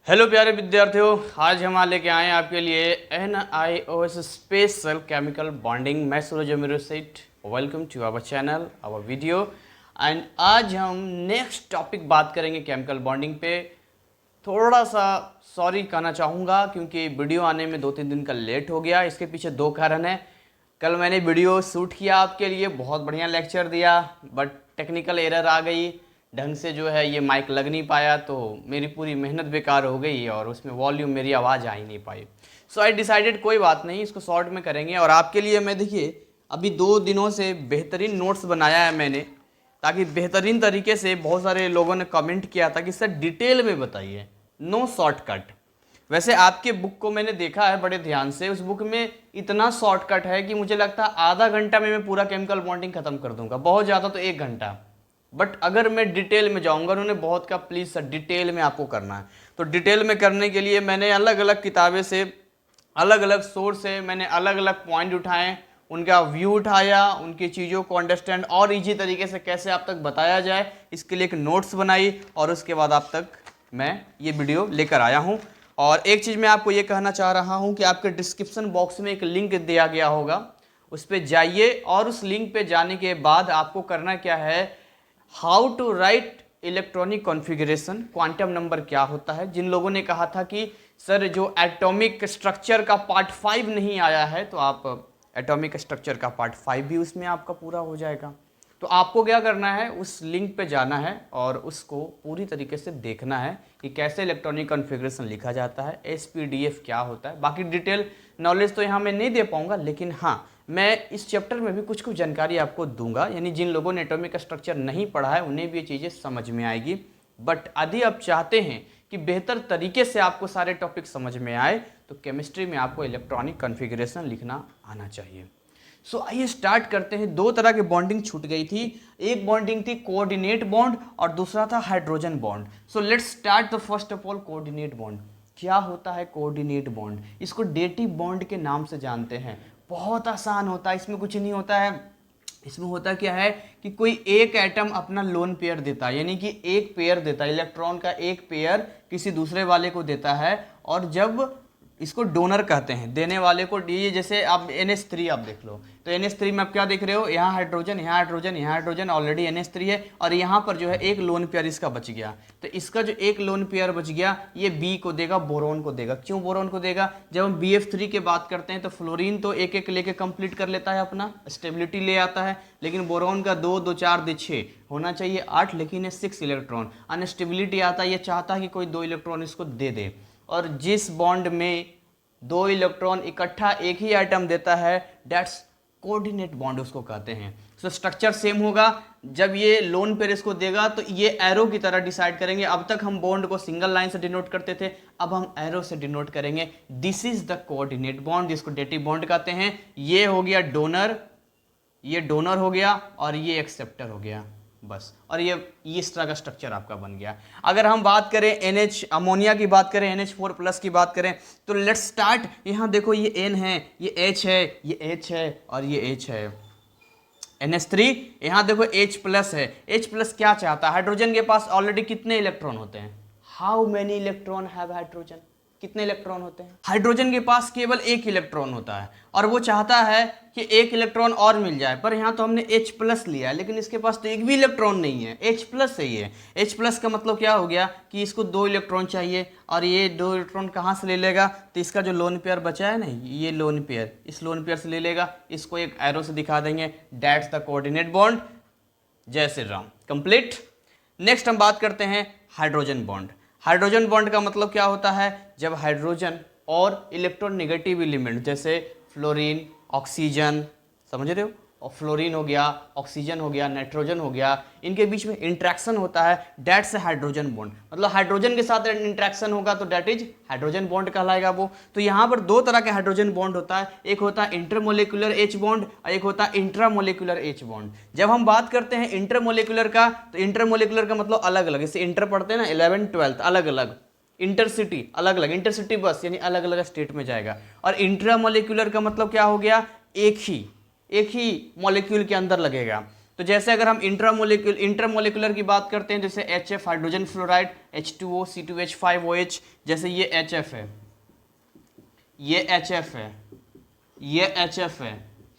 Hello प्यारे विद्यार्थियों, आज हम लेके आए हैं आपके लिए NIOS स्पेशल केमिकल बॉन्डिंग। मैं Suraj Amir Seth, welcome to our channel, our video. And आज हम नेक्स्ट टॉपिक बात करेंगे केमिकल बॉन्डिंग पे। थोड़ा सा सॉरी कहना चाहूँगा क्योंकि वीडियो आने में 2-3 दिन का लेट हो गया। इसके पीछे 2 कारण हैं। कल मैंने वीडियो शूट किया आपके लिए, बहुत बढ़िया लेक्चर दिया, बट टेक्निकल एरर आ गई, ढंग से जो है ये माइक लग नहीं पाया, तो मेरी पूरी मेहनत बेकार हो गई और उसमें वॉल्यूम मेरी आवाज़ आ ही नहीं पाई। सो आई डिसाइडेड कोई बात नहीं, इसको शॉर्ट में करेंगे। और आपके लिए मैं देखिए अभी 2 दिनों से बेहतरीन नोट्स बनाया है मैंने, ताकि बेहतरीन तरीके से, बहुत सारे लोगों ने कमेंट किया था कि सर डिटेल में बताइए, नो शॉर्टकट। वैसे आपके बुक को मैंने देखा है बड़े ध्यान से, उस बुक में इतना शॉर्टकट है कि मुझे लगता है आधा घंटा में मैं पूरा केमिकल बॉन्डिंग खत्म कर दूंगा, बहुत ज़्यादा तो 1 घंटा। बट अगर मैं डिटेल में जाऊंगा, उन्होंने बहुत कहा प्लीज़ सर डिटेल में आपको करना है, तो डिटेल में करने के लिए मैंने अलग अलग किताबें से, अलग अलग सोर्स से मैंने अलग अलग पॉइंट उठाए, उनका व्यू उठाया, उनकी चीज़ों को अंडरस्टैंड और ईजी तरीके से कैसे आप तक बताया जाए, इसके लिए एक नोट्स बनाई और उसके बाद आप तक मैं ये वीडियो लेकर आया हूँ। और एक चीज़ मैं आपको ये कहना चाह रहा हूँ कि आपके डिस्क्रिप्शन बॉक्स में एक लिंक दिया गया होगा, उस पर जाइए और उस लिंक पे जाने के बाद आपको करना क्या है, how to write electronic configuration, quantum number क्या होता है। जिन लोगों ने कहा था कि सर जो एटॉमिक स्ट्रक्चर का पार्ट 5 नहीं आया है, तो आप एटॉमिक स्ट्रक्चर का पार्ट 5 भी उसमें आपका पूरा हो जाएगा। तो आपको क्या करना है, उस लिंक पे जाना है और उसको पूरी तरीके से देखना है कि कैसे इलेक्ट्रॉनिक कॉन्फ़िगरेशन लिखा जाता है, SPDF क्या होता है। बाकी डिटेल नॉलेज तो यहाँ मैं नहीं दे पाऊँगा, लेकिन हाँ मैं इस चैप्टर में भी कुछ कुछ जानकारी आपको दूंगा, यानी जिन लोगों ने एटॉमिक स्ट्रक्चर नहीं पढ़ा है उन्हें भी ये चीज़ें समझ में आएगी। बट यदि आप चाहते हैं कि बेहतर तरीके से आपको सारे टॉपिक समझ में आए, तो केमिस्ट्री में आपको इलेक्ट्रॉनिक कॉन्फ़िगरेशन लिखना आना चाहिए। सो आइए स्टार्ट करते हैं। 2 तरह की बॉन्डिंग छूट गई थी, एक बॉन्डिंग थी कोऑर्डिनेट बॉन्ड और दूसरा था hydrogen bond. So let's start the first of all coordinate bond. क्या होता है कोऑर्डिनेट बॉन्ड? इसको डेटिव बॉन्ड के नाम से जानते हैं। बहुत आसान होता है, इसमें कुछ नहीं होता है। इसमें होता क्या है कि कोई एक एटम अपना लोन पेयर देता है, यानी कि एक पेयर देता है, इलेक्ट्रॉन का एक पेयर किसी दूसरे वाले को देता है। और जब इसको डोनर कहते हैं, देने वाले को। ये जैसे आप NH3 आप देख लो, तो NH3 में आप क्या देख रहे हो, यहाँ हाइड्रोजन, यहाँ हाइड्रोजन, यहाँ हाइड्रोजन, ऑलरेडी NH3 है, और यहाँ पर जो है एक लोन पेयर इसका बच गया। तो इसका जो एक लोन पेयर बच गया, ये B को देगा, बोरोन को देगा। क्यों बोरोन को देगा? जब हम BF3 की बात करते हैं तो फ्लोरीन तो एक एक लेके कंप्लीट कर लेता है, अपना स्टेबिलिटी ले आता है, लेकिन बोरोन का 2 2 4 दे 6 होना चाहिए 8, लेकिन ये 6 इलेक्ट्रॉन अनस्टेबिलिटी आता है। ये चाहता है कि कोई 2 इलेक्ट्रॉन इसको दे दे, और जिस बॉन्ड में 2 इलेक्ट्रॉन इकट्ठा एक ही आइटम देता है, डेट्स कोऑर्डिनेट बॉन्ड उसको कहते हैं। तो स्ट्रक्चर सेम होगा। जब ये लोन पेयर इसको देगा तो ये एरो की तरह डिसाइड करेंगे। अब तक हम बॉन्ड को सिंगल लाइन से डिनोट करते थे, अब हम एरो से डिनोट करेंगे। This is the coordinate bond, जिसको डेटिव बॉन्ड कहते हैं। ये हो गया डोनर, ये डोनर हो गया, और ये एक्सेप्टर हो गया, बस। और ये इस तरह का स्ट्रक्चर आपका बन गया। अगर हम बात करें NH अमोनिया की बात करें, NH4+ की बात करें, तो लेट्स स्टार्ट। यहाँ देखो ये N है, ये H है, ये H है, और ये H है। NH3, यहाँ देखो H+ है। H+ क्या चाहता है? हाइड्रोजन के पास ऑलरेडी कितने इलेक्ट्रॉन होते हैं? How many electron have hydrogen? कितने इलेक्ट्रॉन होते हैं? हाइड्रोजन के पास केवल 1 इलेक्ट्रॉन होता है, और वो चाहता है कि 1 इलेक्ट्रॉन और मिल जाए। पर यहाँ तो हमने H+ लिया है, लेकिन इसके पास तो एक भी इलेक्ट्रॉन नहीं है, H+ है ये। H+ का मतलब क्या हो गया कि इसको 2 इलेक्ट्रॉन चाहिए, और ये 2 इलेक्ट्रॉन कहाँ से ले लेगा? तो इसका जो लोन पेयर बचा है ना, ये लोन पेयर, इस लोन पेयर से ले लेगा। इसको एक एरो से दिखा देंगे, दैट्स द कोऑर्डिनेट बॉन्ड। जय श्री राम, कंप्लीट। नेक्स्ट हम बात करते हैं हाइड्रोजन बॉन्ड। हाइड्रोजन बॉन्ड का मतलब क्या होता है? जब हाइड्रोजन और इलेक्ट्रोनेगेटिव एलिमेंट जैसे फ्लोरीन, ऑक्सीजन, समझ रहे हो, और फ्लोरीन हो गया, ऑक्सीजन हो गया, नाइट्रोजन हो गया, इनके बीच में इंट्रैक्शन होता है, डेट्स हाइड्रोजन बॉन्ड। मतलब हाइड्रोजन के साथ इंट्रैक्शन होगा तो डेट इज हाइड्रोजन बॉन्ड कहलाएगा वो। तो यहाँ पर 2 तरह के हाइड्रोजन बॉन्ड होता है, एक होता है इंटरमोलिकुलर H बॉन्ड और एक होता है इंट्रामोलिकुलर H बॉन्ड। जब हम बात करते हैं इंटरमोलिकुलर का, तो इंटरमोलिकुलर का मतलब अलग अलग, जैसे इंटर पढ़ते हैं ना 11th 12th, अलग अलग। इंटरसिटी अलग अलग, इंटरसिटी बस यानी अलग अलग स्टेट में जाएगा। और इंट्रामोलिकुलर का मतलब क्या हो गया? एक ही मॉलिक्यूल के अंदर लगेगा। तो जैसे अगर हम इंटरमोलिकुलर की बात करते हैं, जैसे HF hydrogen fluoride, H2O C2H5OH, जैसे ये HF है, ये HF है, ये HF है,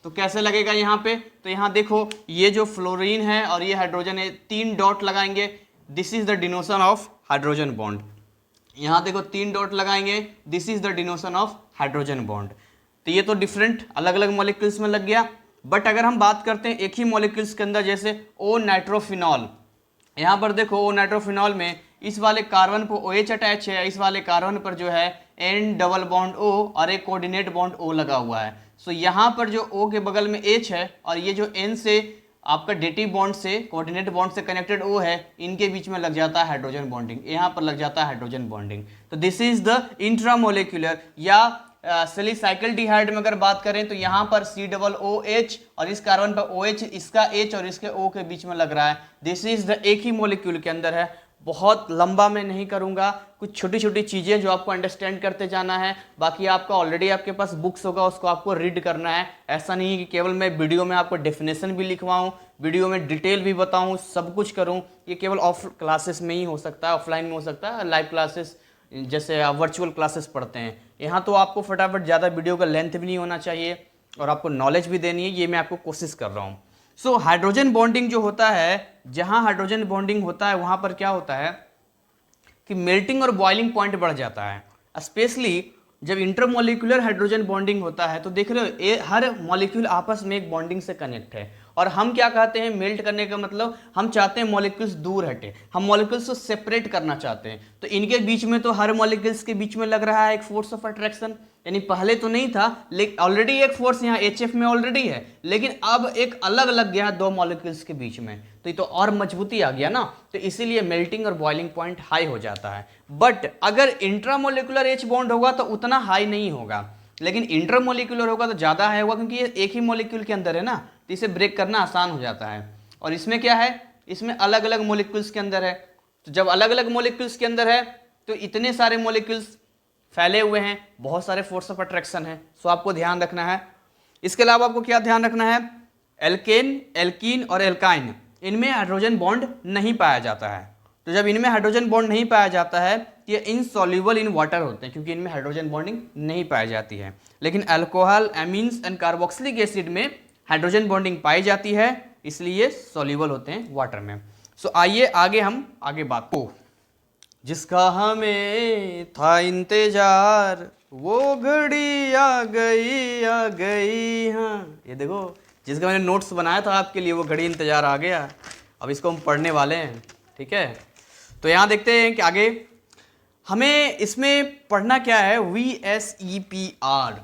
तो कैसे लगेगा यहाँ पे? तो यहाँ देखो ये जो फ्लोरीन है और ये हाइड्रोजन है, 3 डॉट लगाएंगे, this is the डिनोशन of hydrogen bond. यहाँ देखो 3 डॉट लगाएंगे, this is the डिनोशन of hydrogen bond. तो ये तो डिफरेंट अलग अलग मॉलिक्यूल्स में लग गया। बट अगर हम बात करते हैं एक ही मॉलिक्यूल्स के अंदर, जैसे ओ नाइट्रोफिनॉल, यहाँ पर देखो ओ नाइट्रोफिनॉल में इस वाले कार्बन पर OH अटैच है, इस वाले कार्बन पर जो है N डबल बॉन्ड O और एक कोऑर्डिनेट बॉन्ड O लगा हुआ है। सो यहाँ पर जो O के बगल में H है और ये जो N से आपका डेटिव बॉन्ड से कोऑर्डिनेट बॉन्ड से कनेक्टेड O है, इनके बीच में लग जाता है हाइड्रोजन बॉन्डिंग, यहाँ पर लग जाता है हाइड्रोजन बॉन्डिंग। तो दिस इज द इंट्रामोलिकुलर। या सैलिसाइक्लिडिहाइड में अगर बात करें तो यहाँ पर COOH और इस कार्बन पर OH, इसका H और इसके O के बीच में लग रहा है। दिस इज द एक ही मॉलिक्यूल के अंदर है। बहुत लंबा मैं नहीं करूंगा, कुछ छोटी छोटी चीज़ें जो आपको अंडरस्टैंड करते जाना है। बाकी आपका ऑलरेडी आपके पास बुक्स होगा, उसको आपको रीड करना है। ऐसा नहीं है कि केवल मैं वीडियो में आपको डेफिनेशन भी लिखवाऊँ, वीडियो में डिटेल भी बताऊँ, सब कुछ करूँ। ये केवल ऑफ क्लासेस में ही हो सकता है, ऑफलाइन में हो सकता है, लाइव क्लासेस जैसे आप वर्चुअल क्लासेस पढ़ते हैं। यहाँ तो आपको फटाफट ज़्यादा वीडियो का लेंथ भी नहीं होना चाहिए और आपको नॉलेज भी देनी है, ये मैं आपको कोशिश कर रहा हूँ। सो हाइड्रोजन बॉन्डिंग जो होता है, जहाँ हाइड्रोजन बॉन्डिंग होता है वहाँ पर क्या होता है कि मेल्टिंग और बॉइलिंग पॉइंट बढ़ जाता है। स्पेशली जब इंटरमोलिकुलर हाइड्रोजन बॉन्डिंग होता है तो देख रहे हो हर मॉलिक्यूल आपस में एक बॉन्डिंग से कनेक्ट है। और हम क्या कहते हैं मेल्ट करने का मतलब, हम चाहते हैं मॉलिक्यूल्स दूर हटे, हम मॉलिक्यूल्स को सेपरेट करना चाहते हैं। तो इनके बीच में तो हर मॉलिक्यूल्स के बीच में लग रहा है एक फोर्स ऑफ अट्रैक्शन, यानी पहले तो नहीं था लेकिन ऑलरेडी एक फोर्स यहाँ HF में ऑलरेडी है, लेकिन अब एक अलग लग गया है दो मॉलिक्यूल्स के बीच में, तो ये तो और मजबूती आ गया ना। तो इसीलिए मेल्टिंग और बॉइलिंग पॉइंट हाई हो जाता है। बट अगर इंट्रामोलिकुलर H बॉन्ड होगा तो उतना हाई नहीं होगा, लेकिन इंटरमोलिकुलर होगा तो ज़्यादा हाई होगा, क्योंकि ये एक ही मॉलिक्यूल के अंदर है ना, तो इसे ब्रेक करना आसान हो जाता है। और इसमें क्या है, इसमें अलग अलग मॉलिक्यूल्स के अंदर है। तो जब अलग अलग मॉलिक्यूल्स के अंदर है तो इतने सारे मॉलिक्यूल्स फैले हुए हैं, बहुत सारे फोर्स ऑफ अट्रैक्शन है, सो आपको ध्यान रखना है। इसके अलावा आपको क्या ध्यान रखना है, एल्केन, एल्कीन और एल्काइन, इनमें हाइड्रोजन बॉन्ड नहीं पाया जाता है। तो जब इनमें हाइड्रोजन बॉन्ड नहीं पाया जाता है ये इनसॉल्युबल इन वाटर होते हैं, क्योंकि इनमें हाइड्रोजन बॉन्डिंग नहीं पाई जाती है। लेकिन alcohol, amines and carboxylic acid में हाइड्रोजन बॉन्डिंग पाई जाती है, इसलिए सॉल्युबल होते हैं वाटर में। सो आइए आगे हम बात को, जिसका हमें था इंतजार वो घड़ी आ गई। हाँ ये देखो, जिसका मैंने नोट्स बनाया था आपके लिए वो घड़ी इंतजार आ गया। अब इसको हम पढ़ने वाले हैं, ठीक है। तो यहाँ देखते हैं कि आगे हमें इसमें पढ़ना क्या है, VSEPR।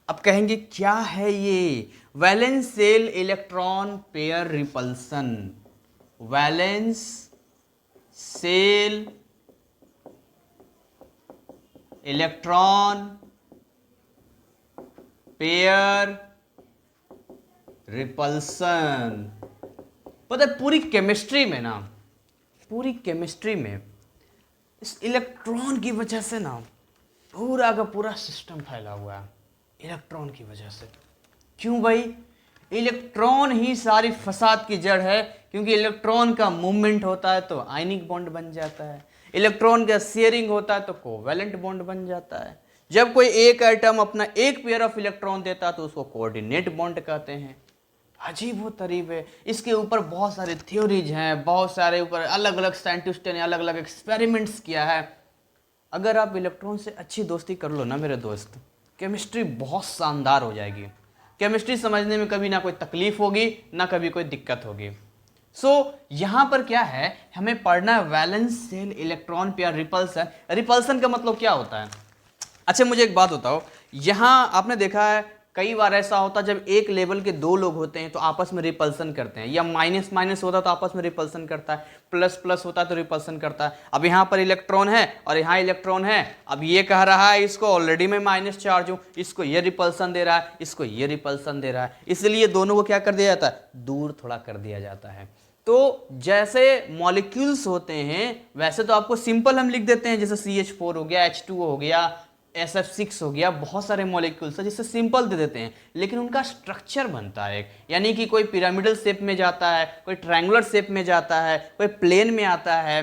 अब कहेंगे क्या है ये, valence shell electron pair repulsion. Valence shell electron pair repulsion. पता है पूरी केमिस्ट्री में ना, पूरी केमिस्ट्री में इस इलेक्ट्रॉन की वजह से ना पूरा का पूरा सिस्टम फैला हुआ है, इलेक्ट्रॉन की वजह से। क्यों भाई, इलेक्ट्रॉन ही सारी फसाद की जड़ है, क्योंकि इलेक्ट्रॉन का मूवमेंट होता है तो आयनिक बॉन्ड बन जाता है, इलेक्ट्रॉन का शेयरिंग होता है तो कोवैलेंट बॉन्ड बन जाता है। जब कोई एक एटम अपना एक पेयर ऑफ इलेक्ट्रॉन देता है तो उसको कोऑर्डिनेट बॉन्ड कहते हैं। अजीब व तरीब है, इसके ऊपर बहुत सारे थ्योरीज हैं, बहुत सारे ऊपर अलग अलग साइंटिस्टों ने अलग अलग एक्सपेरिमेंट्स किया है। अगर आप इलेक्ट्रॉन से अच्छी दोस्ती कर लो ना मेरे दोस्त, केमिस्ट्री बहुत शानदार हो जाएगी। केमिस्ट्री समझने में कभी ना कोई तकलीफ होगी ना कभी कोई दिक्कत होगी। सो यहाँ पर क्या है, हमें पढ़ना है valence shell electron pair repulsion. Repulsion का मतलब क्या होता है? अच्छा मुझे एक बात बताओ, यहाँ आपने देखा है कई बार ऐसा होता है जब एक लेवल के दो लोग होते हैं तो आपस में रिपल्सन करते हैं, या माइनस माइनस होता है तो आपस में रिपल्सन करता है, प्लस प्लस होता है तो रिपल्सन करता है। अब यहाँ पर इलेक्ट्रॉन है और यहाँ इलेक्ट्रॉन है, अब ये कह रहा है इसको ऑलरेडी मैं माइनस चार्ज हूँ, इसको ये रिपल्सन दे रहा है, इसको ये रिपल्सन दे रहा है, इसलिए दोनों को क्या कर दिया जाता है, दूर थोड़ा कर दिया जाता है। तो जैसे मॉलिक्यूल्स होते हैं वैसे तो आपको सिंपल हम लिख देते हैं, जैसे CH4 हो गया, H2O हो गया, SF6 हो गया, बहुत सारे मॉलिक्यूल्स है जिससे सिंपल दे देते हैं, लेकिन उनका स्ट्रक्चर बनता है, यानी कि कोई पिरामिडल शेप में जाता है, कोई ट्रायंगुलर शेप में जाता है, कोई प्लेन में आता है।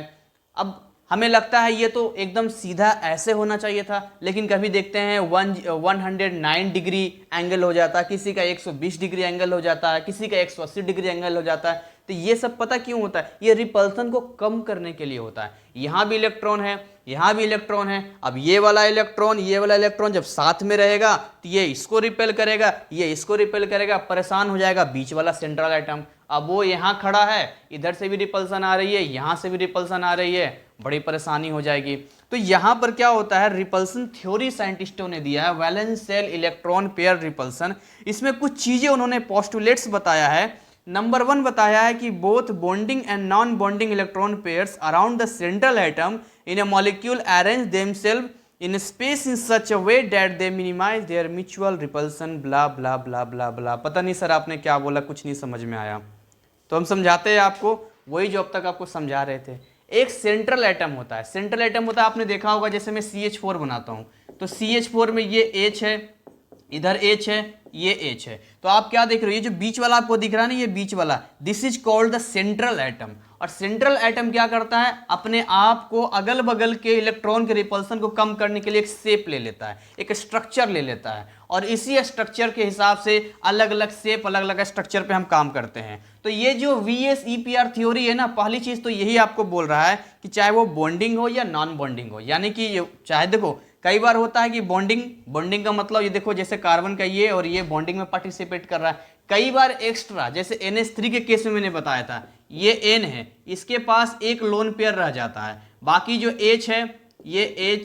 अब हमें लगता है ये तो एकदम सीधा ऐसे होना चाहिए था, लेकिन कभी देखते हैं 109 डिग्री एंगल हो जाता है, किसी का 120 डिग्री एंगल हो जाता है, किसी का 180 डिग्री एंगल हो जाता है। तो ये सब पता क्यों होता है? ये रिपल्सन को कम करने के लिए होता है। यहाँ भी इलेक्ट्रॉन है, यहाँ भी इलेक्ट्रॉन है। अब ये वाला इलेक्ट्रॉन जब साथ में रहेगा तो ये इसको रिपेल करेगा, ये इसको रिपेल करेगा, परेशान हो जाएगा बीच वाला सेंट्रल एटम। अब वो यहाँ खड़ा है, इधर से भी रिपल्सन आ रही है, यहाँ से भी रिपल्सन आ रही है, बड़ी परेशानी हो जाएगी। तो यहाँ पर क्या होता है, रिपल्सन थ्योरी साइंटिस्टों ने दिया है, valence shell electron pair repulsion. इसमें कुछ चीजें उन्होंने पोस्टुलेट्स बताया है। नंबर 1 बताया है कि both bonding and non bonding electron pairs around the central atom in a molecule arrange themselves in space in such a way that they minimize their mutual repulsion, blah blah blah blah blah. पता नहीं sir आपने क्या बोला, कुछ नहीं समझ में आया, तो हम समझाते हैं आपको वही जो अब तक आपको समझा रहे थे। एक सेंट्रल एटम होता है, सेंट्रल एटम होता है, आपने देखा होगा जैसे मैं CH4 बनाता हूँ, तो CH4 में ये H है, इधर H है, ये H है। तो आप क्या देख रहे हो, ये जो बीच वाला आपको दिख रहा है ना, ये बीच वाला, this is called the central atom. और सेंट्रल एटम क्या करता है, अपने आप को अगल बगल के इलेक्ट्रॉन के रिपल्सन को कम करने के लिए एक शेप ले लेता है, एक स्ट्रक्चर ले लेता है, और इसी स्ट्रक्चर के हिसाब से अलग अलग शेप, अलग अलग स्ट्रक्चर पे हम काम करते हैं। तो ये जो VSEPR थ्योरी है ना, पहली चीज तो यही आपको बोल रहा है कि चाहे वो बॉन्डिंग हो या नॉन बॉन्डिंग हो, यानी कि चाहे देखो कई बार होता है कि बॉन्डिंग का मतलब ये देखो जैसे कार्बन का ये और ये बॉन्डिंग में पार्टिसिपेट कर रहा है। कई बार एक्स्ट्रा, जैसे NH3 के केस में मैंने बताया था, ये N है, इसके पास एक लोन पेयर रह जाता है, बाकी जो H है, ये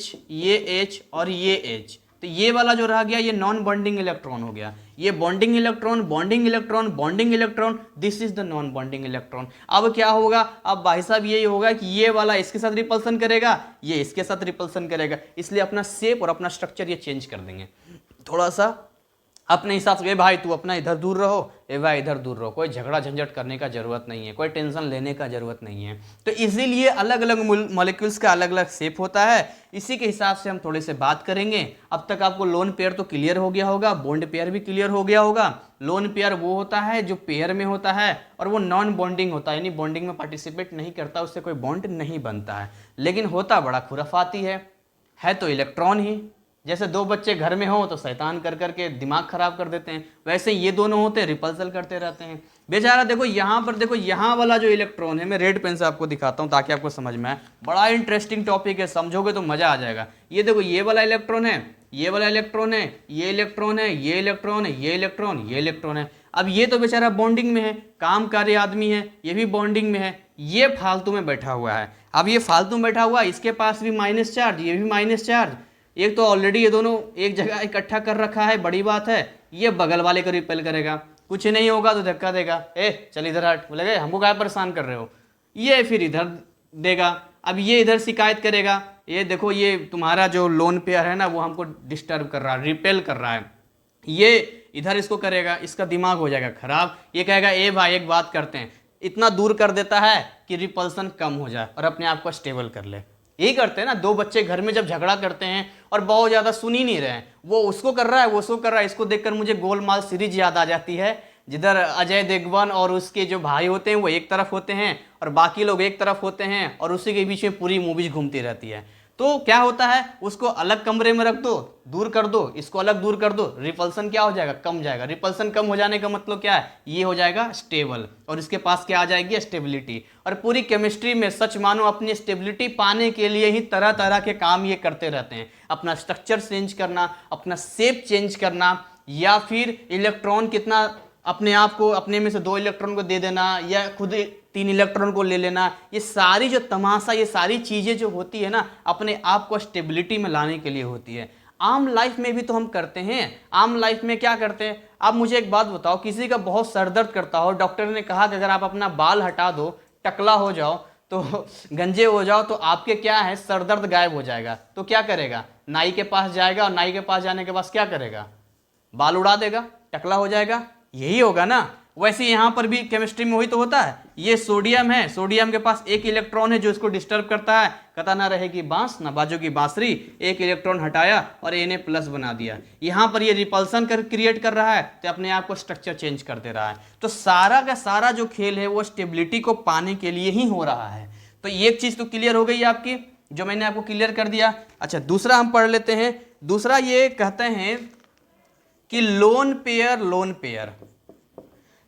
H और ये H, तो ये वाला जो रह गया ये नॉन बॉन्डिंग इलेक्ट्रॉन हो गया। ये bonding electron, bonding electron, bonding electron, this is the non bonding electron. अब क्या होगा, अब भाई साहब यही होगा कि ये वाला इसके साथ रिपल्सन करेगा, ये इसके साथ रिपल्सन करेगा, इसलिए अपना शेप और अपना स्ट्रक्चर ये चेंज कर देंगे थोड़ा सा अपने हिसाब से। भाई तू अपना इधर दूर रहो, ए भाई इधर दूर रहो, कोई झगड़ा झंझट करने का जरूरत नहीं है, कोई टेंशन लेने का जरूरत नहीं है। तो इसीलिए अलग अलग मॉलिक्यूल्स का अलग अलग शेप होता है, इसी के हिसाब से हम थोड़े से बात करेंगे। अब तक आपको लोन पेयर तो क्लियर हो गया होगा, बॉन्ड पेयर भी क्लियर हो गया होगा। लोन पेयर वो होता है जो पेयर में होता है, और वो नॉन बॉन्डिंग होता है, यानी बॉन्डिंग में पार्टिसिपेट नहीं करता, उससे कोई बॉन्ड नहीं बनता है, लेकिन होता बड़ा खुराफाती है तो इलेक्ट्रॉन ही। जैसे दो बच्चे घर में हो तो शैतान कर करके दिमाग खराब कर देते हैं, वैसे ये दोनों होते हैं रिपल्सल करते रहते हैं बेचारा। देखो यहाँ पर, देखो यहाँ वाला जो इलेक्ट्रॉन है, मैं रेड पेन से आपको दिखाता हूँ ताकि आपको समझ में आए, बड़ा इंटरेस्टिंग टॉपिक है, समझोगे तो मजा आ जाएगा। ये देखो ये वाला इलेक्ट्रॉन है, ये वाला इलेक्ट्रॉन है, ये इलेक्ट्रॉन है, ये इलेक्ट्रॉन है, ये इलेक्ट्रॉन, ये इलेक्ट्रॉन है। अब ये तो बेचारा बॉन्डिंग में है, कामकारी आदमी है, ये भी बॉन्डिंग में है, ये फालतू में बैठा हुआ है। अब ये फालतू में बैठा हुआ है, इसके पास भी माइनस चार्ज, ये भी माइनस चार्ज, एक तो ऑलरेडी ये दोनों एक जगह इकट्ठा कर रखा है, बड़ी बात है। ये बगल वाले को रिपेल करेगा, कुछ नहीं होगा तो धक्का देगा, चल इधर हट, बोलेगा हमको क्या परेशान कर रहे हो, ये फिर इधर देगा। अब ये इधर शिकायत करेगा, ये देखो ये तुम्हारा जो लोन पेयर है ना वो हमको डिस्टर्ब कर रहा है, रिपेल कर रहा है, ये इधर इसको करेगा, इसका दिमाग हो जाएगा खराब। ये कहेगा ए भाई एक बात करते हैं, इतना दूर कर देता है कि रिपल्सन कम हो जाए और अपने आप को स्टेबल कर ले। यही करते हैं ना, दो बच्चे घर में जब झगड़ा करते हैं और बहुत ज़्यादा सुन ही नहीं रहे हैं, वो उसको कर रहा है, वो उसको कर रहा है। इसको देखकर मुझे गोलमाल सीरीज याद आ जाती है, जिधर अजय देवगन और उसके जो भाई होते हैं वो एक तरफ होते हैं और बाकी लोग एक तरफ होते हैं, और उसी के बीच में पूरी मूवीज घूमती रहती है। तो क्या होता है, उसको अलग कमरे में रख दो, दूर कर दो, इसको अलग दूर कर दो, रिपल्सन क्या हो जाएगा, कम जाएगा। रिपल्सन कम हो जाने का मतलब क्या है, ये हो जाएगा स्टेबल, और इसके पास क्या आ जाएगी, स्टेबिलिटी। और पूरी केमिस्ट्री में सच मानो अपनी स्टेबिलिटी पाने के लिए ही तरह तरह के काम ये करते रहते हैं, अपना स्ट्रक्चर चेंज करना, अपना शेप चेंज करना, या फिर इलेक्ट्रॉन कितना अपने आप को, अपने में से 2 इलेक्ट्रॉन को दे देना, या खुद 3 इलेक्ट्रॉन को ले लेना। ये सारी जो तमाशा, ये सारी चीज़ें जो होती है ना, अपने आप को स्टेबिलिटी में लाने के लिए होती है। आम लाइफ में भी तो हम करते हैं। आम लाइफ में क्या करते हैं, आप मुझे एक बात बताओ, किसी का बहुत सर दर्द करता हो, डॉक्टर ने कहा कि अगर आप अपना बाल हटा दो, टकला हो जाओ, तो गंजे हो जाओ, तो आपके क्या है, सर दर्द गायब हो जाएगा। तो क्या करेगा, नाई के पास जाएगा, और नाई के पास जाने के बाद क्या करेगा, बाल उड़ा देगा, टकला हो जाएगा। यही होगा ना। वैसे यहाँ पर भी केमिस्ट्री में वही तो होता है। ये सोडियम है, सोडियम के पास एक इलेक्ट्रॉन है जो इसको डिस्टर्ब करता है, कहता ना रहेगी बांस ना बाजो की बांसुरी, एक इलेक्ट्रॉन हटाया और Na+ बना दिया। यहाँ पर ये रिपल्सन क्रिएट कर रहा है तो अपने आप को स्ट्रक्चर चेंज कर दे रहा है। तो सारा का सारा जो खेल है वो स्टेबिलिटी को पाने के लिए ही हो रहा है। तो ये एक चीज तो क्लियर हो गई आपकी, जो मैंने आपको क्लियर कर दिया। अच्छा, दूसरा हम पढ़ लेते हैं। दूसरा ये कहते हैं कि लोन पेयर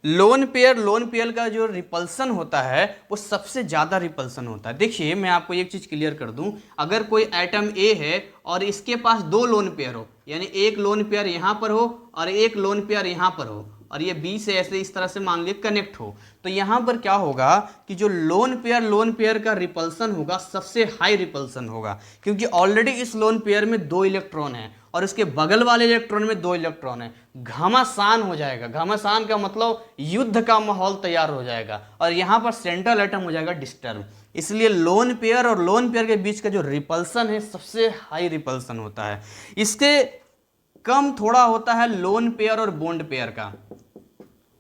लोन पेयर का जो रिपल्सन होता है वो सबसे ज्यादा रिपल्सन होता है। देखिए मैं आपको एक चीज क्लियर कर दूं, अगर कोई एटम ए है और इसके पास दो लोन पेयर हो, यानी एक लोन पेयर यहां पर हो और एक लोन पेयर यहां पर हो, और ये बी से ऐसे इस तरह से मान लीजिए कनेक्ट हो, तो यहां पर क्या होगा कि जो लोन पेयर का रिपल्सन होगा सबसे हाई रिपल्सन होगा, क्योंकि ऑलरेडी इस लोन पेयर में 2 इलेक्ट्रॉन है और इसके बगल वाले इलेक्ट्रॉन में 2 इलेक्ट्रॉन है। घमासान हो जाएगा, घमासान का मतलब युद्ध का माहौल तैयार हो जाएगा और यहां पर सेंट्रल एटम हो जाएगा डिस्टर्ब। इसलिए लोन पेयर और लोन पेयर के बीच का जो रिपल्सन है सबसे हाई रिपल्सन होता है। इसके कम थोड़ा होता है लोन पेयर और बॉन्ड पेयर का।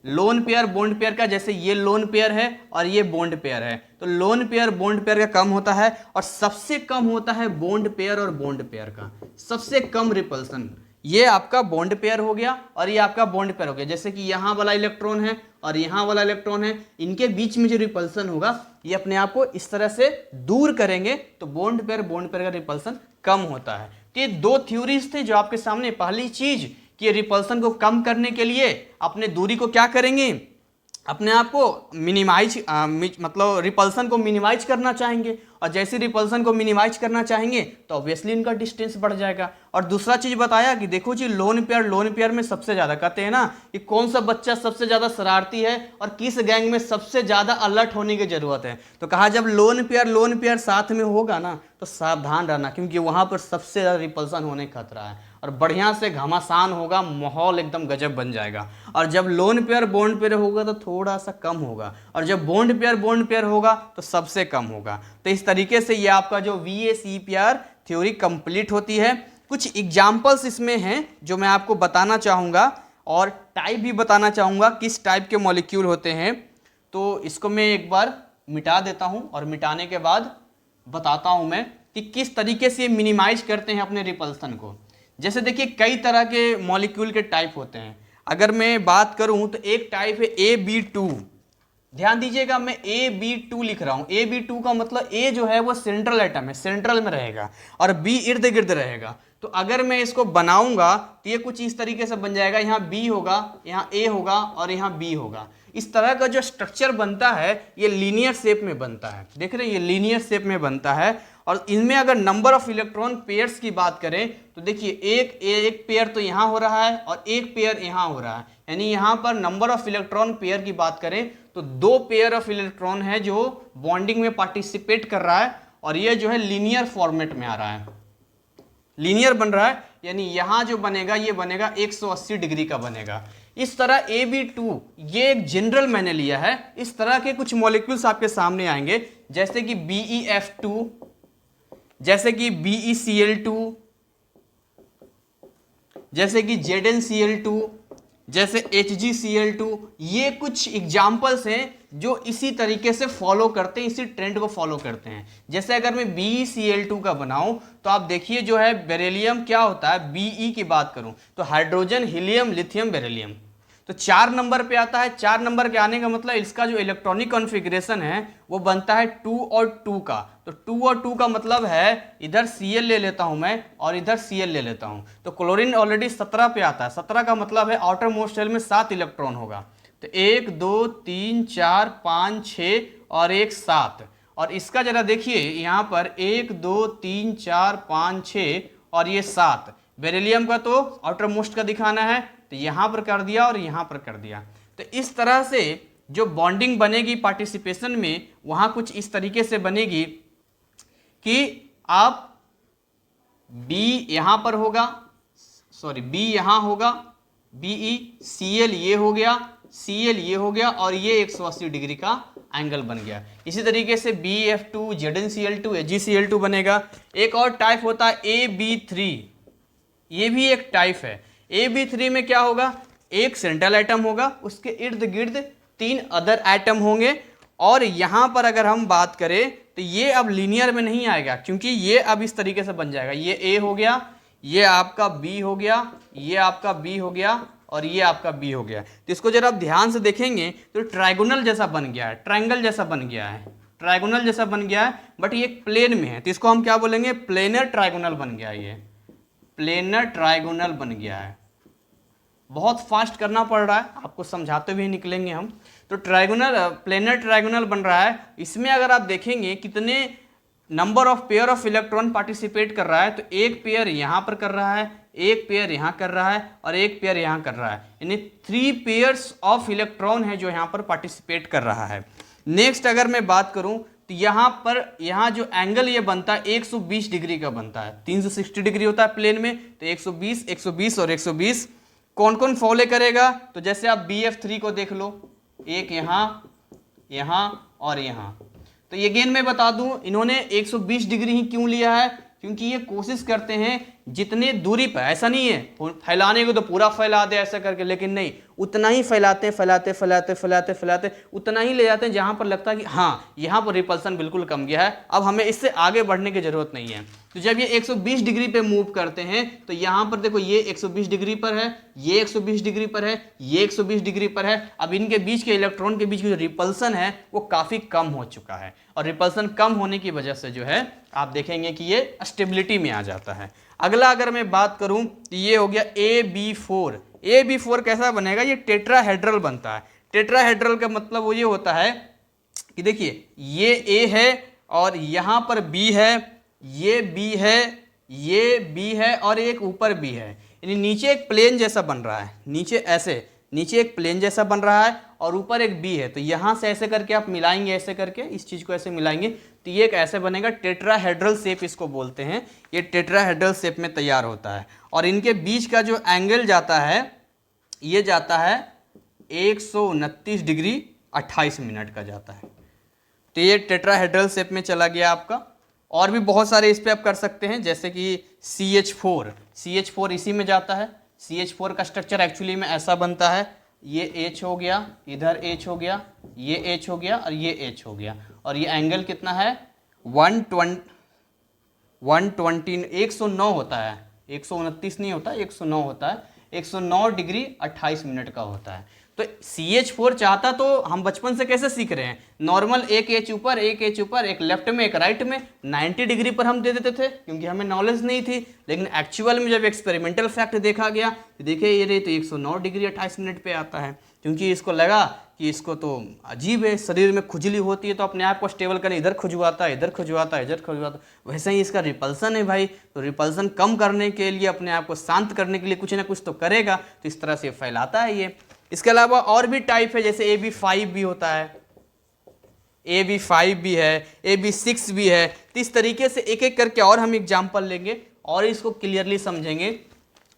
लोन पेयर बॉन्ड पेयर का, जैसे ये लोन पेयर है और ये बॉन्ड पेयर है, तो लोन पेयर बॉन्ड पेयर का कम होता है और सबसे कम होता है बॉन्ड पेयर और बॉन्ड पेयर का सबसे कम रिपल्सन। ये आपका बॉन्ड पेयर हो गया और ये आपका बॉन्ड पेयर हो गया। जैसे कि यहाँ वाला इलेक्ट्रॉन है और यहाँ वाला इलेक्ट्रॉन है, इनके बीच में जो रिपल्सन होगा ये अपने आप को इस तरह से दूर करेंगे तो बॉन्ड पेयर का रिपल्सन कम होता है। तो ये 2 थ्योरीज थे जो आपके सामने। पहली चीज कि रिपल्सन को कम करने के लिए अपने दूरी को क्या करेंगे, अपने आप को मिनिमाइज मतलब रिपल्सन को मिनिमाइज करना चाहेंगे, और जैसे रिपल्सन को मिनिमाइज करना चाहेंगे तो ऑब्वियसली इनका डिस्टेंस बढ़ जाएगा। और दूसरा चीज बताया कि देखो जी लोन पेयर में सबसे ज्यादा कहते हैं ना कि कौन सा बच्चा सबसे ज्यादा शरारती है और किस गैंग में सबसे ज्यादा अलर्ट होने की जरूरत है, तो कहा जब लोन पेयर साथ में होगा ना तो सावधान रहना, क्योंकि वहां पर सबसे ज्यादा रिपल्सन होने का खतरा है और बढ़िया से घमासान होगा, माहौल एकदम गजब बन जाएगा। और जब लोन पेयर बॉन्ड पेयर होगा तो थोड़ा सा कम होगा, और जब बॉन्ड पेयर होगा तो सबसे कम होगा। तो इस तरीके से ये आपका जो VACPR थ्योरी कंप्लीट होती है। कुछ एग्जाम्पल्स इसमें हैं जो मैं आपको बताना चाहूँगा और टाइप भी बताना चाहूँगा किस टाइप के मॉलिक्यूल होते हैं। तो इसको मैं एक बार मिटा देता हूँ और मिटाने के बाद बताता हूँ मैं कि किस तरीके से मिनिमाइज करते हैं अपने रिपल्सन को। जैसे देखिए कई तरह के मॉलिक्यूल के टाइप होते हैं। अगर मैं बात करूं तो एक टाइप है AB2। ध्यान दीजिएगा मैं AB2 लिख रहा हूं। AB2 का मतलब A जो है वो सेंट्रल एटम है, सेंट्रल में रहेगा, और B इर्द गिर्द रहेगा। तो अगर मैं इसको बनाऊंगा तो ये कुछ इस तरीके से बन जाएगा, यहाँ B होगा, यहाँ A होगा और यहाँ B होगा। इस तरह का जो स्ट्रक्चर बनता है ये लीनियर शेप में बनता है। देख रहे हैं, ये लीनियर शेप में बनता है। और इनमें अगर नंबर ऑफ इलेक्ट्रॉन पेयर्स की बात करें तो देखिए एक पेयर तो यहाँ हो रहा है और एक पेयर यहाँ हो रहा है, यानी यहाँ पर नंबर ऑफ इलेक्ट्रॉन पेयर की बात करें तो 2 पेयर ऑफ इलेक्ट्रॉन है जो बॉन्डिंग में पार्टिसिपेट कर रहा है, और ये जो है लीनियर फॉर्मेट में आ रहा है, लीनियर बन रहा है, यानी यहाँ जो बनेगा ये बनेगा 180 डिग्री का बनेगा। इस तरह AB2 ये एक जनरल मैंने लिया है। इस तरह के कुछ मॉलिक्यूल्स आपके सामने आएंगे, जैसे कि BeF2, जैसे कि BeCl2, जैसे कि ZnCl2, जैसे HgCl2। ये कुछ एग्जाम्पल्स हैं जो इसी तरीके से फॉलो करते हैं, इसी ट्रेंड को फॉलो करते हैं। जैसे अगर मैं BeCl2 का बनाऊं तो आप देखिए जो है बेरिलियम क्या होता है, Be की बात करूं तो हाइड्रोजन, हीलियम, लिथियम, बेरिलियम, तो 4 नंबर पे आता है। 4 नंबर के आने का मतलब इसका जो इलेक्ट्रॉनिक कॉन्फ़िगरेशन है वो बनता है 2 और 2 का। तो 2 और 2 का मतलब है इधर Cl ले लेता हूं मैं और इधर Cl ले लेता हूं, तो क्लोरीन ऑलरेडी 17 पे आता है। 17 का मतलब है आउटर मोस्ट शेल में 7 इलेक्ट्रॉन होगा, तो 1 2 3 4 5 6 और 1 7। और इसका जरा देखिए यहाँ पर 1 2 3 4 5 6 और ये 7। बेरिलियम का तो आउटर मोस्ट का दिखाना है तो यहाँ पर कर दिया और यहाँ पर कर दिया। तो इस तरह से जो बॉन्डिंग बनेगी पार्टिसिपेशन में वहाँ कुछ इस तरीके से बनेगी कि आप B यहाँ पर होगा, सॉरी B यहाँ होगा, BeCl ये हो गया, Cl ये हो गया और ये 180 डिग्री का एंगल बन गया। इसी तरीके से BeF2, ZnCl2, HgCl2 बनेगा। एक और टाइप होता है AB3, ये भी एक टाइप है। AB3 में क्या होगा, एक सेंट्रल एटम होगा, उसके इर्द गिर्द 3 अदर एटम होंगे। और यहाँ पर अगर हम बात करें तो ये अब लीनियर में नहीं आएगा, क्योंकि ये अब इस तरीके से बन जाएगा, ये A हो गया, ये आपका B हो गया, ये आपका B हो गया और ये आपका B हो गया। तो इसको जरा आप ध्यान से देखेंगे तो ट्राइगोनल जैसा बन गया है, ट्रायंगल जैसा बन गया है, ट्राइगोनल जैसा बन गया है, बट ये एक प्लेन में है, तो इसको हम क्या बोलेंगे, प्लेनर ट्राइगोनल बन गया, ये प्लेनर ट्राइगोनल बन गया है। बहुत फास्ट करना पड़ रहा है, आपको समझाते हुए निकलेंगे हम। तो ट्राइगोनल, प्लेनर ट्राइगोनल बन रहा है। इसमें अगर आप देखेंगे कितने number of pair of electron participate कर रहा है, तो एक पेयर यहाँ पर कर रहा है, एक पेयर यहाँ कर रहा है और एक पेयर यहाँ कर रहा है, यानी 3 पेयर्स ऑफ इलेक्ट्रॉन है जो यहाँ पर पार्टिसिपेट कर रहा है। नेक्स्ट अगर मैं बात करूँ तो यहाँ पर, यहाँ जो एंगल ये बनता है 120 डिग्री का बनता है, 360 डिग्री होता है प्लेन में, तो 120, 120 और 120 कौन कौन फॉलो करेगा, तो जैसे आप BF3 को देख लो, एक यहाँ, यहाँ और यहाँ। तो ये अगेन मैं बता दूं, इन्होंने 120 डिग्री ही क्यों लिया है, क्योंकि ये कोशिश करते हैं जितने दूरी पर, ऐसा नहीं है फैलाने को तो पूरा फैला दे ऐसा करके, लेकिन नहीं, उतना ही फैलाते फैलाते फैलाते फैलाते फैलाते उतना ही ले जाते हैं जहां पर लगता है कि हाँ यहाँ पर रिपल्सन बिल्कुल कम गया है, अब हमें इससे आगे बढ़ने की जरूरत नहीं है। तो जब ये 120 डिग्री पे मूव करते हैं तो यहाँ पर देखो ये 120 डिग्री पर है, ये 120 डिग्री पर है, ये 120 डिग्री पर है। अब इनके बीच के इलेक्ट्रॉन के बीच की जो रिपल्सन है वो काफ़ी कम हो चुका है, और रिपल्सन कम होने की वजह से जो है आप देखेंगे कि ये स्टेबिलिटी में आ जाता है। अगला अगर मैं बात करूं तो ये हो गया AB4। AB4 कैसा बनेगा, ये टेट्राहेड्रल बनता है। टेट्राहेड्रल का मतलब वो ये होता है कि देखिए ये A है और यहाँ पर B है, ये B है, ये B है और एक ऊपर B है, यानी नीचे एक प्लेन जैसा बन रहा है, नीचे ऐसे, नीचे एक प्लेन जैसा बन रहा है और ऊपर एक B है। तो यहाँ से ऐसे करके आप मिलाएंगे, ऐसे करके इस चीज़ को ऐसे मिलाएंगे तो ये एक ऐसे बनेगा, टेट्राहेड्रल शेप इसको बोलते हैं। ये टेट्राहेड्रल शेप में तैयार होता है और इनके बीच का जो एंगल जाता है ये जाता है 129 डिग्री 28 मिनट का जाता है। तो ये टेट्राहेड्रल शेप में चला गया आपका। और भी बहुत सारे इस पर आप कर सकते हैं, जैसे कि CH4 इसी में जाता है। CH4 का स्ट्रक्चर एक्चुअली में ऐसा बनता है, ये H हो गया, इधर H हो गया, ये H हो गया और ये H हो गया, और ये एंगल कितना है 120 109 होता है, 129 नहीं होता, 109 होता है, 109 डिग्री 28 मिनट का होता है। तो CH4 चाहता तो हम बचपन से कैसे सीख रहे हैं, नॉर्मल एक H ऊपर, एक H ऊपर, एक लेफ्ट में एक राइट में, 90 डिग्री पर हम दे देते थे क्योंकि हमें नॉलेज नहीं थी। लेकिन एक्चुअल में जब एक्सपेरिमेंटल फैक्ट देखा गया तो देखिए ये रे तो 109 डिग्री 28 मिनट पे आता है, क्योंकि इसको लगा कि इसको तो अजीब है, शरीर में खुजली होती है तो अपने आप को स्टेबल करने इधर खुजवाता है, इधर खुजवाता है, इधर खुजवाता है। वैसे ही इसका रिपल्सन है भाई, तो रिपल्सन कम करने के लिए, अपने आप को शांत करने के लिए कुछ ना कुछ तो करेगा, तो इस तरह से फैलाता है ये। इसके अलावा और भी टाइप है, जैसे AB5 भी होता है, AB5 भी है, AB6 भी है। तो इस तरीके से एक एक करके और हम एग्जाम्पल लेंगे और इसको क्लियरली समझेंगे।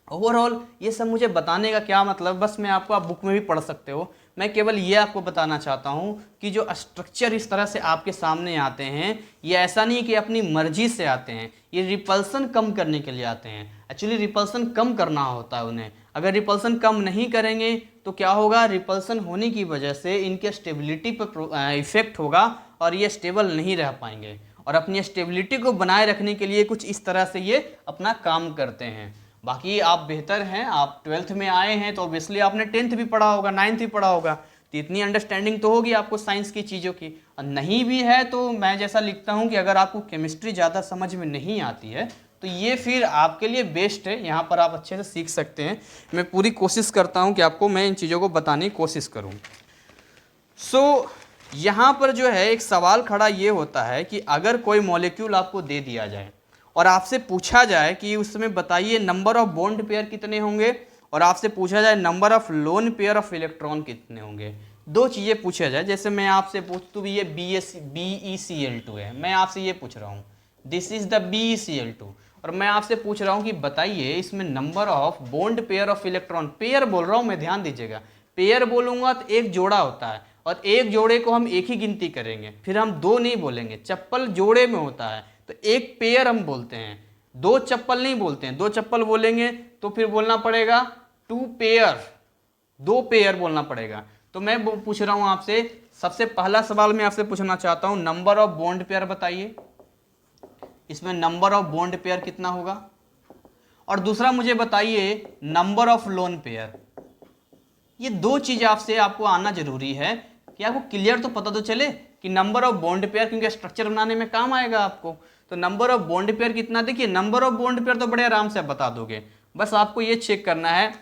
ओवरऑल ये सब मुझे बताने का क्या मतलब, बस मैं आपको, आप बुक में भी पढ़ सकते हो, मैं केवल ये आपको बताना चाहता हूँ कि जो स्ट्रक्चर इस तरह से आपके सामने आते हैं, ये ऐसा नहीं कि अपनी मर्जी से आते हैं, ये रिपल्सन कम करने के लिए आते हैं। एक्चुअली रिपल्सन कम करना होता है उन्हें। अगर रिपल्सन कम नहीं करेंगे तो क्या होगा, रिपल्सन होने की वजह से इनके स्टेबिलिटी पर इफेक्ट होगा और ये स्टेबल नहीं रह पाएंगे, और अपनी स्टेबिलिटी को बनाए रखने के लिए कुछ इस तरह से ये अपना काम करते हैं। बाकी आप बेहतर हैं, आप 12th में आए हैं तो ऑब्वियसली आपने 10th भी पढ़ा होगा, 9th भी पढ़ा होगा, तो इतनी अंडरस्टैंडिंग तो होगी आपको साइंस की चीज़ों की। और नहीं भी है तो मैं जैसा लिखता हूँ कि अगर आपको केमिस्ट्री ज़्यादा समझ में नहीं आती है तो ये फिर आपके लिए बेस्ट है, यहाँ पर आप अच्छे से सीख सकते हैं। मैं पूरी कोशिश करता हूँ कि आपको मैं इन चीज़ों को बताने की कोशिश करूँ। यहाँ पर जो है एक सवाल खड़ा ये होता है कि अगर कोई मॉलिक्यूल आपको दे दिया जाए और आपसे पूछा जाए कि उसमें बताइए नंबर ऑफ बॉन्ड पेयर कितने होंगे, और आपसे पूछा जाए number of lone pair of electron कितने होंगे, दो चीज़ें पूछा जाए। जैसे मैं आपसे पूछूँ ये BeCl2 है, मैं आपसे ये पूछ रहा हूँ दिस इज द BeCl2, और मैं आपसे पूछ रहा हूँ कि बताइए इसमें number of bond pair of electron, pair बोल रहा हूँ मैं, ध्यान दीजिएगा, पेयर बोलूँगा तो एक जोड़ा होता है और एक जोड़े को हम एक ही गिनती करेंगे, फिर हम दो नहीं बोलेंगे। चप्पल जोड़े में होता है तो एक पेयर हम बोलते हैं, दो चप्पल नहीं बोलते हैं। दो चप्पल बोलेंगे तो फिर बोलना पड़ेगा 2 पेयर, 2 पेयर बोलना पड़ेगा। तो मैं पूछ रहा हूं आपसे, सबसे पहला सवाल मैं आपसे पूछना चाहता हूं, नंबर ऑफ बॉन्ड पेयर बताइए। इसमें नंबर ऑफ बॉन्ड पेयर कितना होगा? और दूसरा मुझे बताइए नंबर ऑफ लोन पेयर। ये 2 चीज आपको आना जरूरी है कि आपको क्लियर तो पता तो चले कि नंबर ऑफ बॉन्ड पेयर, क्योंकि स्ट्रक्चर बनाने में काम आएगा आपको। तो नंबर ऑफ बॉन्ड पेयर कितना, देखिए नंबर ऑफ बॉन्ड पेयर तो बड़े आराम से आप बता दोगे, बस आपको ये चेक करना है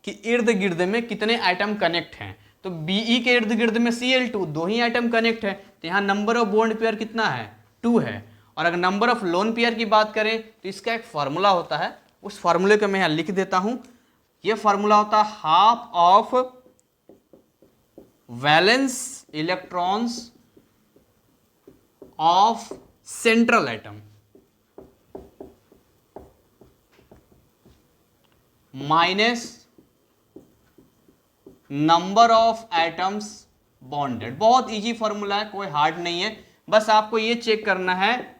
कि इर्द गिर्द में कितने आइटम कनेक्ट हैं। तो बीई के इर्द गिर्द में Cl2 2 ही आइटम कनेक्ट है, तो यहाँ नंबर ऑफ बॉन्ड पेयर कितना है? 2 है। और अगर नंबर ऑफ लोन पेयर की बात करें तो इसका एक फॉर्मूला होता है, उस फॉर्मूले को मैं यहाँ लिख देता हूं। ये फॉर्मूला होता है half of valence electrons of central atom minus number of atoms bonded. बहुत इजी फॉर्मूला है, कोई हार्ड नहीं है, बस आपको ये चेक करना है।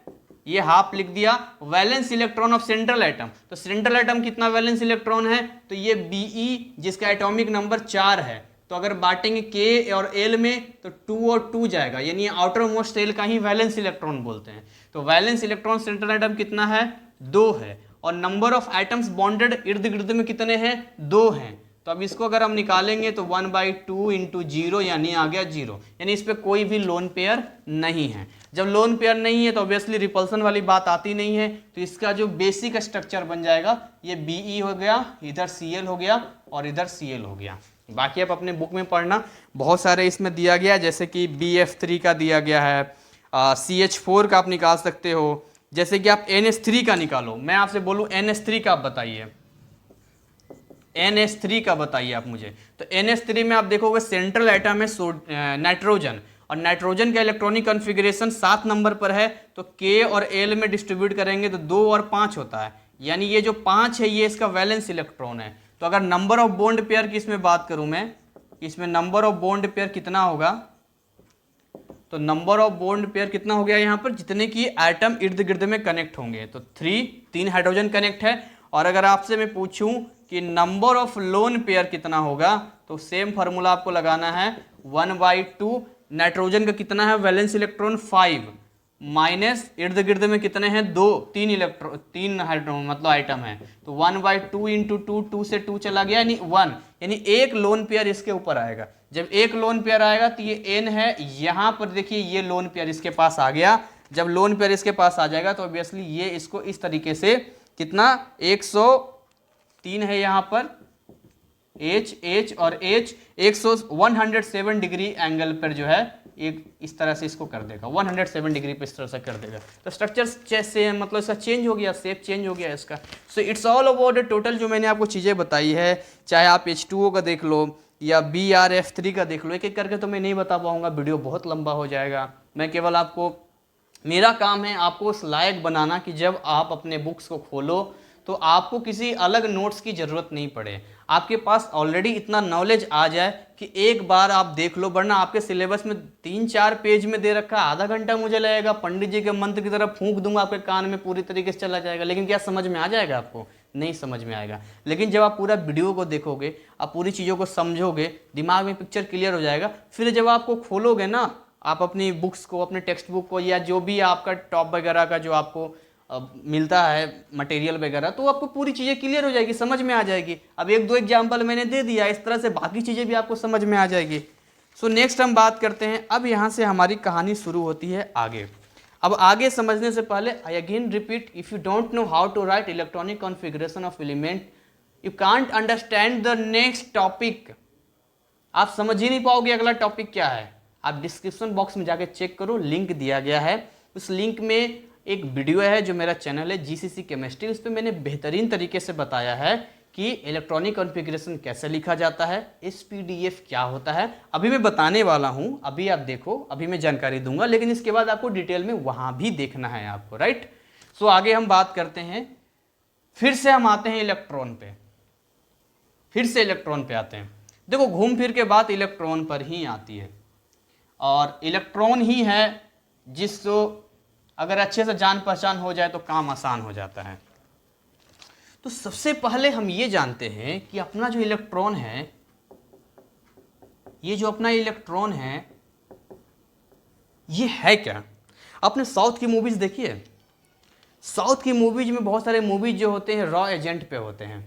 ये हाफ लिख दिया, valence electron of central atom, तो सेंट्रल एटम कितना वैलेंस इलेक्ट्रॉन है? तो ये Be जिसका एटॉमिक नंबर 4 है, तो अगर बांटेंगे K और L में तो 2 और 2 जाएगा, यानी आउटर मोस्ट सेल का ही वैलेंस इलेक्ट्रॉन बोलते हैं। तो वैलेंस इलेक्ट्रॉन सेंट्रल एटम कितना है? 2 है। और नंबर ऑफ एटम्स बॉन्डेड इर्द गिर्द में कितने हैं? 2 हैं। तो अब इसको अगर हम निकालेंगे तो 1/2 इंटू 0 यानी आ गया 0, यानी इस पर कोई भी लोन पेयर नहीं है। जब लोन पेयर नहीं है तो ऑब्वियसली रिपल्सन वाली बात आती नहीं है, तो इसका जो बेसिक स्ट्रक्चर बन जाएगा ये Be हो गया, इधर Cl हो गया और इधर Cl हो गया। बाकी आप अपने बुक में पढ़ना, बहुत सारे इसमें दिया गया, जैसे कि BF3 का दिया गया है, CH4 का आप निकाल सकते हो, जैसे कि आप NH3 का निकालो। मैं आपसे बोलूँ NH3 का आप बताइए, NH3 का बताइए आप मुझे। तो NH3 में आप देखोगे सेंट्रल एटम है नाइट्रोजन, और नाइट्रोजन का इलेक्ट्रॉनिक कॉन्फ़िगरेशन 7 नंबर पर है, तो K और L में डिस्ट्रीब्यूट करेंगे तो 2 और 5 होता है, यानी ये जो 5 है ये इसका वैलेंस इलेक्ट्रॉन है। तो अगर नंबर ऑफ बॉन्ड पेयर की इसमें बात करूं मैं, इसमें नंबर ऑफ बॉन्ड पेयर कितना होगा? तो नंबर ऑफ बॉन्ड पेयर कितना हो गया यहाँ पर? जितने की एटम इर्द गिर्द में कनेक्ट होंगे, तो 3 हाइड्रोजन कनेक्ट है। और अगर आपसे मैं पूछूं कि नंबर ऑफ लोन पेयर कितना होगा, तो सेम फार्मूला आपको लगाना है, 1/2 नाइट्रोजन का कितना है वैलेंस इलेक्ट्रॉन? 5 माइनस इर्द गिर्द में कितने हैं? 3 इलेक्ट्रॉन, 3 हाइड्रोजन मतलब आइटम है, तो 1/2 इंटू 2 से 2 चला गया, यानी 1, यानी एक लोन पेयर इसके ऊपर आएगा। जब एक लोन पेयर आएगा तो ये N है, यहाँ पर देखिए ये लोन पेयर इसके पास आ गया। जब लोन पेयर इसके पास आ जाएगा तो ऑब्वियसली ये इसको इस तरीके से कितना 103 है यहाँ पर H और H 107 डिग्री एंगल पर जो है एक इस तरह से इसको कर देगा, 107 डिग्री पे इस तरह से कर देगा। तो स्ट्रक्चर से मतलब इसका चेंज हो गया, शेप चेंज हो गया इसका। So it's all about total जो मैंने आपको चीज़ें बताई है, चाहे आप H2O का देख लो या BrF3 का देख लो, एक एक करके तो मैं नहीं बता पाऊंगा, वीडियो बहुत लंबा हो जाएगा। मैं केवल आपको, मेरा काम है आपको उस लायक बनाना कि जब आप अपने बुक्स को खोलो तो आपको किसी अलग नोट्स की ज़रूरत नहीं पड़े, आपके पास ऑलरेडी इतना नॉलेज आ जाए कि एक बार आप देख लो। वरना आपके सिलेबस में 3-4 पेज में दे रखा, आधा घंटा मुझे लगेगा, पंडित जी के मंत्र की तरह फूंक दूंगा आपके कान में, पूरी तरीके से चला जाएगा, लेकिन क्या समझ में आ जाएगा? आपको नहीं समझ में आएगा। लेकिन जब आप पूरा वीडियो को देखोगे, आप पूरी चीज़ों को समझोगे, दिमाग में पिक्चर क्लियर हो जाएगा, फिर जब आपको खोलोगे ना आप अपनी बुक्स को, अपने टेक्स्ट बुक को, या जो भी आपका टॉप वगैरह का जो आपको मिलता है मटेरियल वगैरह, तो आपको पूरी चीज़ें क्लियर हो जाएगी, समझ में आ जाएगी। अब 1-2 एग्जाम्पल मैंने दे दिया, इस तरह से बाकी चीज़ें भी आपको समझ में आ जाएगी। सो नेक्स्ट हम बात करते हैं, अब यहाँ से हमारी कहानी शुरू होती है आगे। अब आगे समझने से पहले I again repeat, if you don't know how to write electronic configuration of element, you can't understand the next topic. आप समझ ही नहीं पाओगे अगला टॉपिक क्या है। आप डिस्क्रिप्शन बॉक्स में जाके चेक करो, लिंक दिया गया है, उस लिंक में एक वीडियो है जो मेरा चैनल है GCC केमिस्ट्री, उस पर मैंने बेहतरीन तरीके से बताया है कि इलेक्ट्रॉनिक कॉन्फ़िगरेशन कैसे लिखा जाता है, SPDF क्या होता है। अभी मैं बताने वाला हूँ, अभी आप देखो, अभी मैं जानकारी दूंगा, लेकिन इसके बाद आपको डिटेल में वहाँ भी देखना है आपको, राइट। सो आगे हम बात करते हैं, फिर से हम आते हैं इलेक्ट्रॉन पे, फिर से इलेक्ट्रॉन पे आते हैं। देखो घूम फिर के बात इलेक्ट्रॉन पर ही आती है, और इलेक्ट्रॉन ही है जिसको अगर अच्छे से जान पहचान हो जाए तो काम आसान हो जाता है। तो सबसे पहले हम ये जानते हैं कि अपना जो इलेक्ट्रॉन है ये जो अपना इलेक्ट्रॉन है ये है क्या? आपने साउथ की मूवीज देखी है? साउथ की मूवीज में बहुत सारे मूवीज जो होते हैं रॉ एजेंट पे होते हैं।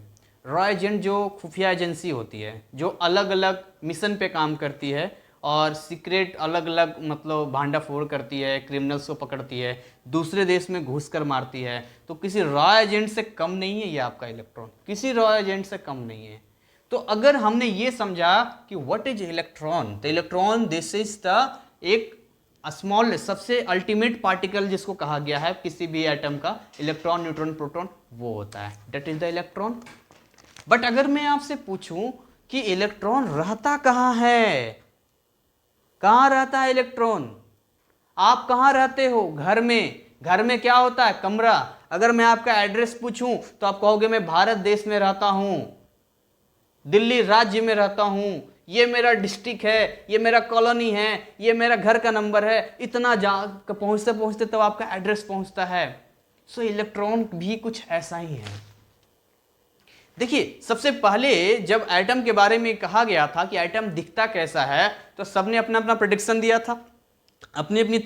रॉ एजेंट जो खुफिया एजेंसी होती है, जो अलग अलग मिशन पे काम करती है और सीक्रेट अलग अलग मतलब भांडाफोड़ करती है, क्रिमिनल्स को पकड़ती है, दूसरे देश में घुस कर मारती है। तो किसी रॉ एजेंट से कम नहीं है ये आपका इलेक्ट्रॉन, किसी रॉ एजेंट से कम नहीं है। तो अगर हमने ये समझा कि व्हाट इज इलेक्ट्रॉन, तो इलेक्ट्रॉन दिस इज द एक स्मॉल सबसे अल्टीमेट पार्टिकल जिसको कहा गया है किसी भी एटम का, इलेक्ट्रॉन न्यूट्रॉन प्रोटॉन, वो होता है, that is the electron. But अगर मैं आपसे पूछूं कि इलेक्ट्रॉन रहता कहां है, कहां रहता है इलेक्ट्रॉन? आप कहां रहते हो? घर में। घर में क्या होता है? कमरा। अगर मैं आपका एड्रेस पूछूं तो आप कहोगे मैं भारत देश में रहता हूं, दिल्ली राज्य में रहता हूं, ये मेरा डिस्ट्रिक्ट है, ये मेरा कॉलोनी है, ये मेरा घर का नंबर है। इतना जा पहुंचते पहुंचते तब आपका एड्रेस पहुंचता है। सो इलेक्ट्रॉन भी कुछ ऐसा ही है। देखिए, सबसे पहले जब एटम के बारे में कहा गया था कि एटम दिखता कैसा है, तो सबने अपना अपना प्रेडिक्शन दिया था, अपनी अपनी